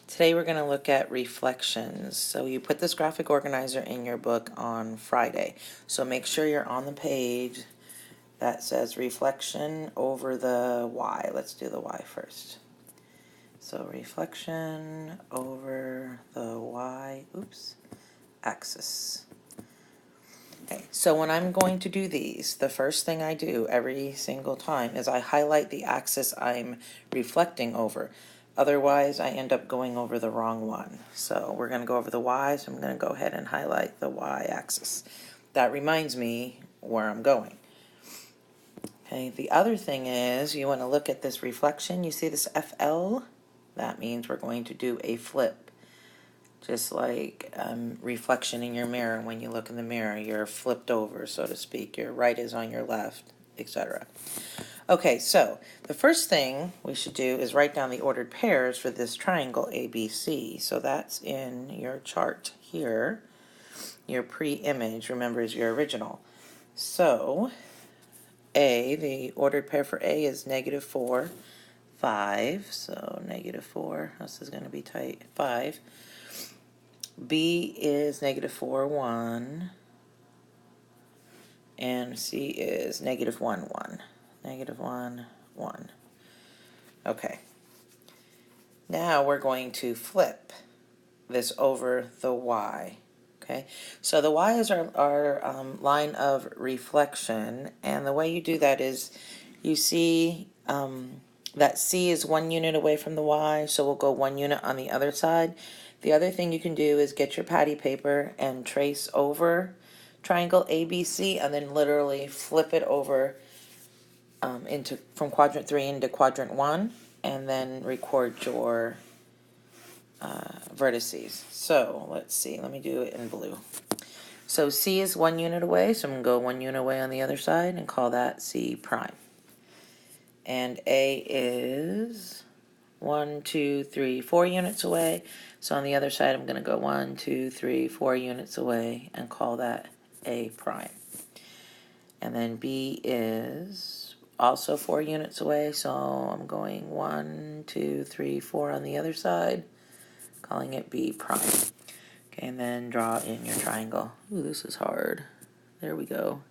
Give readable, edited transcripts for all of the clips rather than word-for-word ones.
Today we're going to look at reflections. So you put this graphic organizer in your book on Friday. So make sure you're on the page that says reflection over the y. Let's do the y first. So reflection over the y, axis. Okay, so when I'm going to do these, the first thing I do every single time is I highlight the axis I'm reflecting over. Otherwise, I end up going over the wrong one. So we're going to go over the y, so I'm going to go ahead and highlight the y-axis. That reminds me where I'm going. Okay, the other thing is you want to look at this reflection. You see this FL? That means we're going to do a flip. Just like reflection in your mirror. When you look in the mirror, you're flipped over, so to speak. Your right is on your left, etc. Okay, so the first thing we should do is write down the ordered pairs for this triangle ABC. So that's in your chart here. Your pre-image, remember, is your original. So A, the ordered pair for A is -4, 5. So -4, this is going to be tight, 5. B is -4, 1. And C is -1, 1. -1, 1. Okay. Now we're going to flip this over the y. Okay, so the y is our line of reflection, and the way you do that is you see that C is 1 unit away from the y, so we'll go 1 unit on the other side. The other thing you can do is get your patty paper and trace over triangle ABC and then literally flip it over from quadrant 3 into quadrant 1 and then record your vertices. So let's see, let me do it in blue. So C is 1 unit away, so I'm going to go 1 unit away on the other side and call that C prime. And A is 1, 2, 3, 4 units away. So on the other side, I'm going to go 1, 2, 3, 4 units away and call that A prime. And then B is also 4 units away, so I'm going 1, 2, 3, 4 on the other side, calling it B prime. Okay, and then draw in your triangle. Ooh, this is hard. There we go.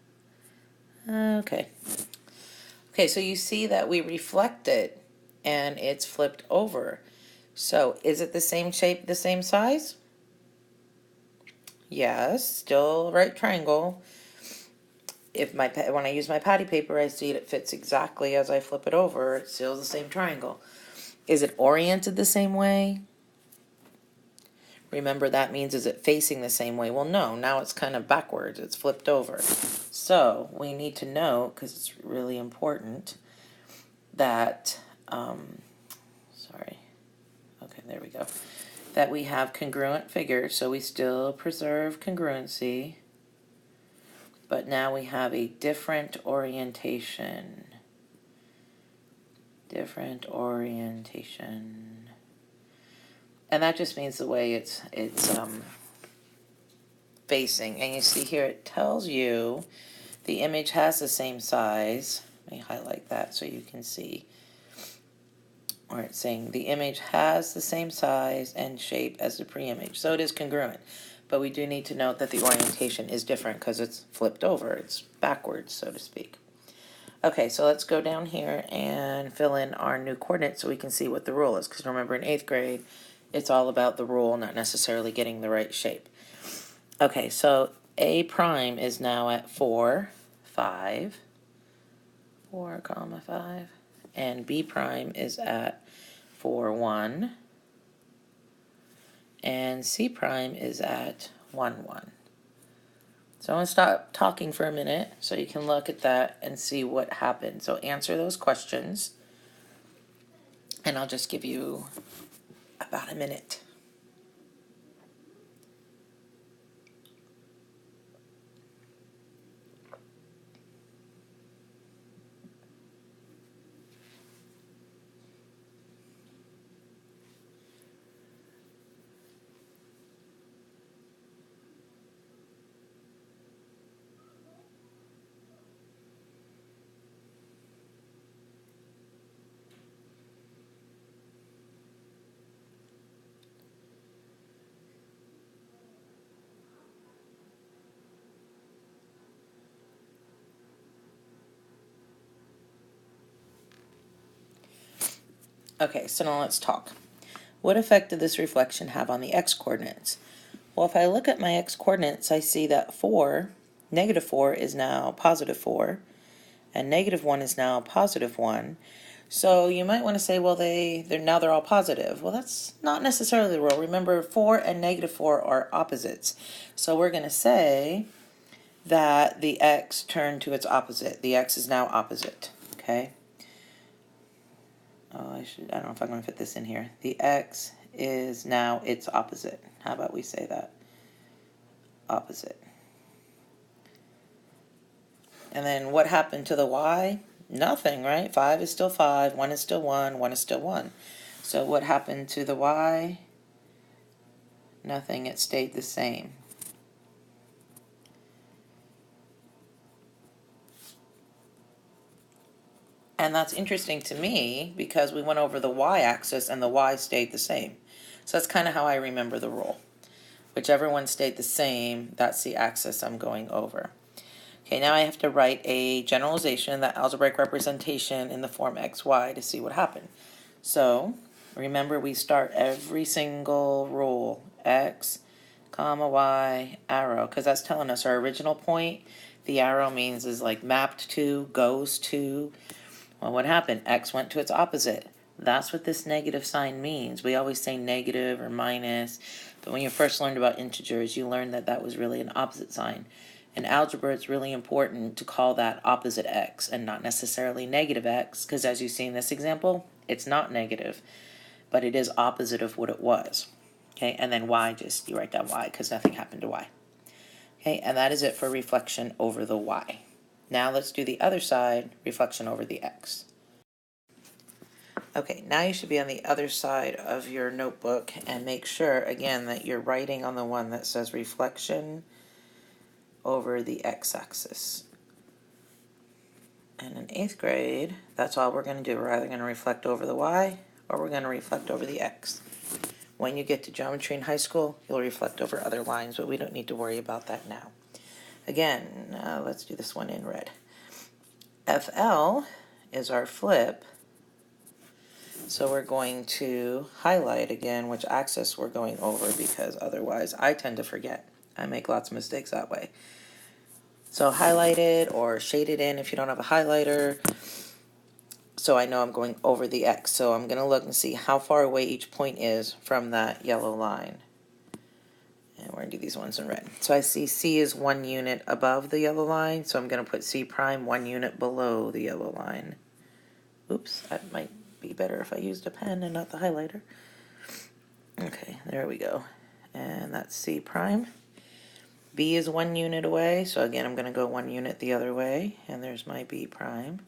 Okay. Okay, so you see that we reflect it and it's flipped over. So is it the same shape, the same size? Yes, still right triangle. When I use my patty paper, I see it fits exactly as I flip it over. It's still the same triangle. Is it oriented the same way? Remember, that means is it facing the same way? Well, no, now it's kind of backwards. It's flipped over. So we need to know, because it's really important, that, okay, there we go, that we have congruent figures, so we still preserve congruency, but now we have a different orientation. Different orientation. And that just means the way it's facing. And you see here it tells you the image has the same size. Let me highlight that so you can see. Or it's saying the image has the same size and shape as the pre-image. So it is congruent. But we do need to note that the orientation is different because it's flipped over. It's backwards, so to speak. Okay, so let's go down here and fill in our new coordinates so we can see what the rule is. Because remember, in 8th grade, it's all about the rule, not necessarily getting the right shape. Okay, so A prime is now at 4, 5, 4, 5, and B prime is at 4, 1, and C prime is at 1, 1. So I'm going to stop talking for a minute so you can look at that and see what happened. So answer those questions, and I'll just give you about a minute. Okay, so now let's talk. What effect did this reflection have on the x-coordinates? Well, if I look at my x-coordinates, I see that negative 4 is now positive 4, and negative 1 is now positive 1. So you might want to say, well, they're all positive. Well, that's not necessarily the rule. Remember, 4 and negative 4 are opposites. So we're going to say that the x turned to its opposite. The x is now opposite, okay? Oh, I don't know if I'm going to fit this in here. The x is now its opposite. How about we say that? Opposite. And then what happened to the y? Nothing, right? 5 is still 5, 1 is still 1, 1 is still 1. So what happened to the y? Nothing, it stayed the same. And that's interesting to me because we went over the y-axis and the y stayed the same. So that's kind of how I remember the rule. Whichever one stayed the same, that's the axis I'm going over. Okay, now I have to write a generalization, that algebraic representation in the form xy to see what happened. So remember, we start every single rule, x, comma, y, arrow, because that's telling us our original point. The arrow means is like mapped to, goes to. Well, what happened? X went to its opposite. That's what this negative sign means. We always say negative or minus, but when you first learned about integers, you learned that that was really an opposite sign. In algebra, it's really important to call that opposite x and not necessarily negative x, because as you see in this example, it's not negative, but it is opposite of what it was. Okay, and then y, just you write down y because nothing happened to y. Okay, and that is it for reflection over the y. Now let's do the other side, reflection over the x. Okay, now you should be on the other side of your notebook and make sure, again, that you're writing on the one that says reflection over the x-axis. And in 8th grade, that's all we're going to do. We're either going to reflect over the y or we're going to reflect over the x. When you get to geometry in high school, you'll reflect over other lines, but we don't need to worry about that now. Again, let's do this one in red. FL is our flip, so we're going to highlight again which axis we're going over, because otherwise I tend to forget. I make lots of mistakes that way. So highlight it or shade it in if you don't have a highlighter, so I know I'm going over the x. So I'm going to look and see how far away each point is from that yellow line. And we're going to do these ones in red. So I see C is 1 unit above the yellow line, so I'm going to put C prime 1 unit below the yellow line. Oops, that might be better if I used a pen and not the highlighter. Okay, there we go. And that's C prime. B is 1 unit away, so again I'm going to go 1 unit the other way, and there's my B prime.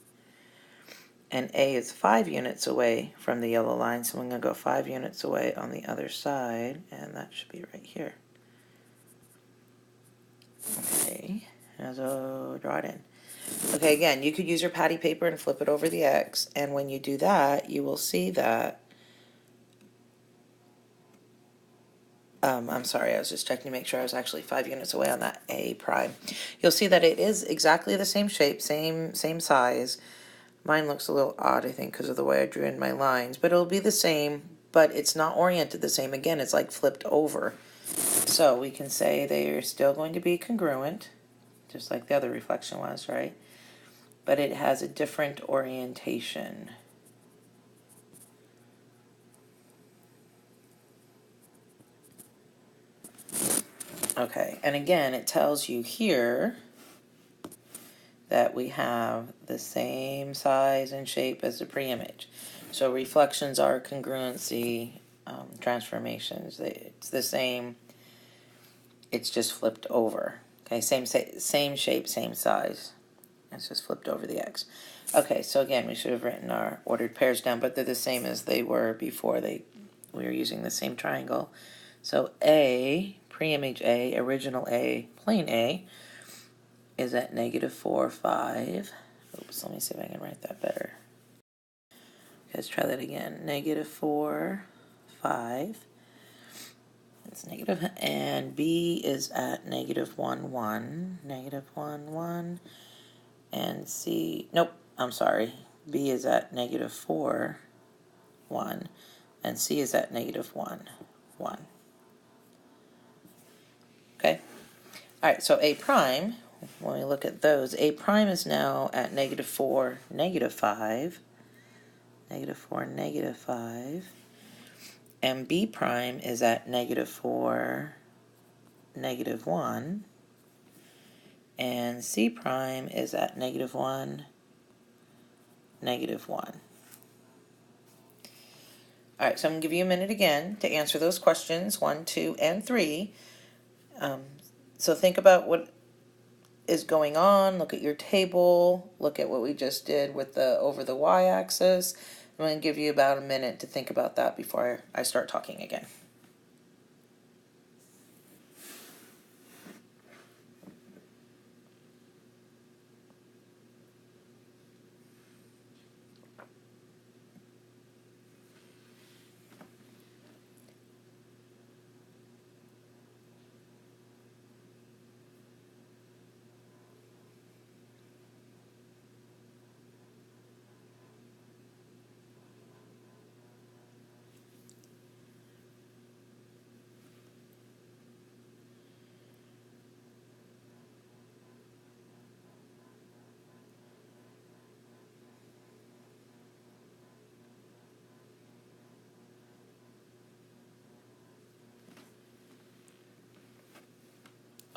And A is 5 units away from the yellow line, so I'm going to go 5 units away on the other side, and that should be right here. Okay, so draw it in. Okay, again, you could use your patty paper and flip it over the X, and when you do that, you will see that, I'm sorry, I was just checking to make sure I was actually 5 units away on that A prime. You'll see that it is exactly the same shape, same size. Mine looks a little odd, I think, because of the way I drew in my lines, but it'll be the same, but it's not oriented the same. Again, it's like flipped over. So we can say they are still going to be congruent, just like the other reflection was, right? But it has a different orientation. Okay, and again, it tells you here that we have the same size and shape as the pre-image. So reflections are congruency transformations. It's the same, it's just flipped over. Okay, same shape, same size. It's just flipped over the X. Okay, so again, we should have written our ordered pairs down, but they're the same as they were before we were using the same triangle. So A, pre-image A, original A, plane A, is at -4, 5. Oops, let me see if I can write that better. Let's try that again. -4, 5. It's negative, and B is at -1, 1. -1, 1. And C, nope, I'm sorry. B is at -4, 1, and C is at negative 1, 1. Okay? All right, so A prime, when we look at those, A prime is now at negative 4, negative 5, negative 4, negative 5, and B prime is at negative 4, negative 1, and C prime is at negative 1, negative 1. All right, so I'm going to give you a minute again to answer those questions, 1, 2, and 3. So think about what is going on, look at your table, look at what we just did with the over the y-axis. I'm going to give you about a minute to think about that before I start talking again.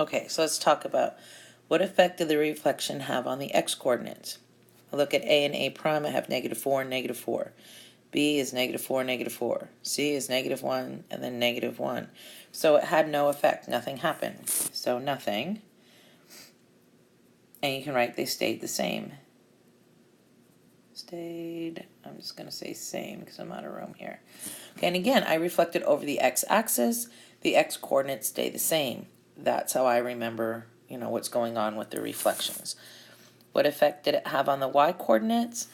Okay, so let's talk about what effect did the reflection have on the x-coordinates. I look at A and A prime, I have negative 4 and negative 4. B is negative 4, negative 4. C is negative 1, and then negative 1. So it had no effect, nothing happened. So nothing. And you can write they stayed the same. Stayed, I'm just going to say same because I'm out of room here. Okay, and again, I reflected over the x-axis. The x-coordinates stay the same. That's how I remember, what's going on with the reflections. What effect did it have on the y-coordinates?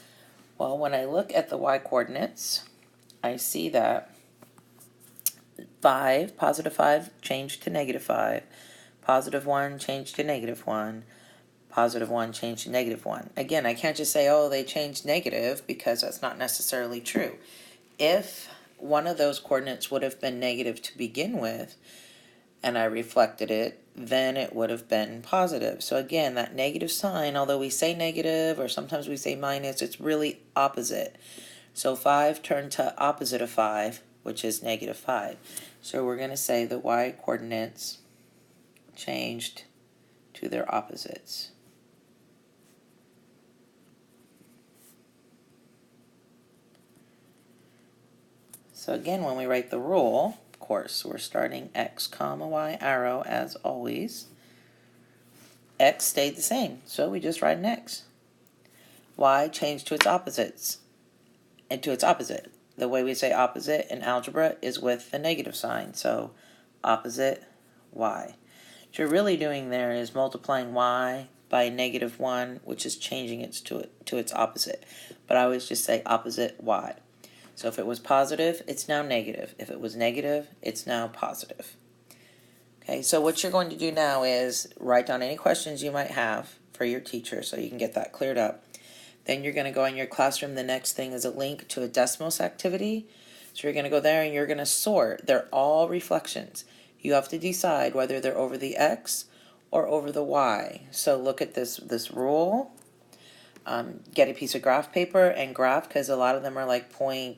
Well, when I look at the y-coordinates, I see that 5, positive 5 changed to negative 5, positive 1 changed to negative 1, positive 1 changed to negative 1. Again, I can't just say, oh, they changed negative, because that's not necessarily true. If one of those coordinates would have been negative to begin with, and I reflected it, then it would have been positive. So again, that negative sign, although we say negative or sometimes we say minus, it's really opposite. So 5 turned to opposite of 5, which is negative 5. So we're going to say the y-coordinates changed to their opposites. So again, when we write the rule, of course, we're starting x comma y arrow as always. X stayed the same, so we just write an x. Y changed to its opposites, and to its opposite. The way we say opposite in algebra is with the negative sign, so opposite y. What you're really doing there is multiplying y by negative 1, which is changing it to its opposite. But I always just say opposite y. So if it was positive, it's now negative. If it was negative, it's now positive. Okay, so what you're going to do now is write down any questions you might have for your teacher so you can get that cleared up. Then you're going to go in your classroom. The next thing is a link to a Desmos activity. So you're going to go there and you're going to sort. They're all reflections. You have to decide whether they're over the x or over the y. So look at this rule. Get a piece of graph paper and graph, because a lot of them are like 1,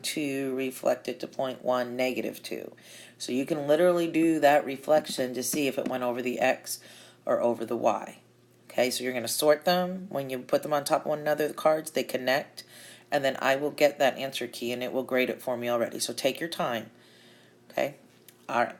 2 reflected to 0.1, negative 2. So you can literally do that reflection to see if it went over the x or over the y. Okay, so you're going to sort them. When you put them on top of one another, the cards, they connect, and then I will get that answer key and it will grade it for me already. So take your time. Okay, all right.